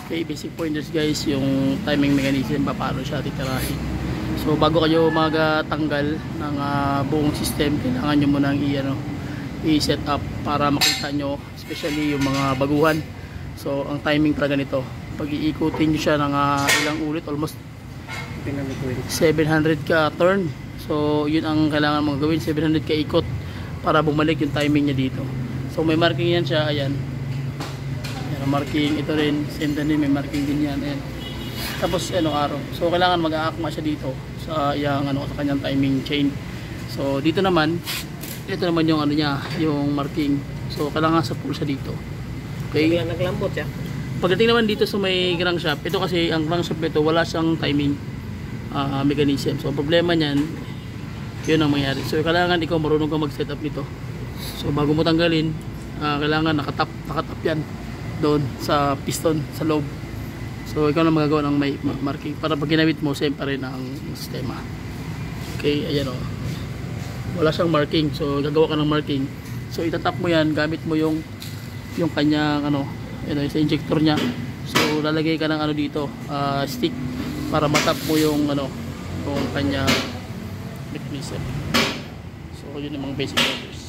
Okay, basic pointers guys, yung timing mechanism pa paano siya titirahin. So bago kayo magtanggal ng buong system, kailangan nyo munang i-set up para makita nyo, especially yung mga baguhan. So ang timing talaga nito, pag iikutin nyo siya ng ilang ulit, almost 700 ka turn. So yun ang kailangan mong gawin, 700 ka ikot para bumalik yung timing niya dito. So may marking yan siya, ayan. Marking ito rin, same din, may marking din yan. Ayan. Tapos araw. So kailangan mag-aakma siya dito sa sa kanyang timing chain. So dito naman, ito naman yung niya, yung marking. So kailangan sa pull siya dito. Okay? Kaya naglambot siya. Pagdating naman dito sa may crankshaft, ito kasi ang crankshaft ito wala siyang timing mechanism. So problema niyan, yun ang mangyari. So kailangan ikaw marunong ka mag-set up nito. So bago mo tanggalin, kailangan nakatap yan doon sa piston sa loob. So ikaw na magagawa ng may marking para pag ginamit mo same pa rin ang sistema. Okay, ayan o, wala siyang marking, so gagawa ka ng marking. So itatap mo yan gamit mo yung kanyang sa injector nya. So lalagay ka ng dito, stick para matap mo yung yung kanyang mechanism. So yun yung mga basic orders.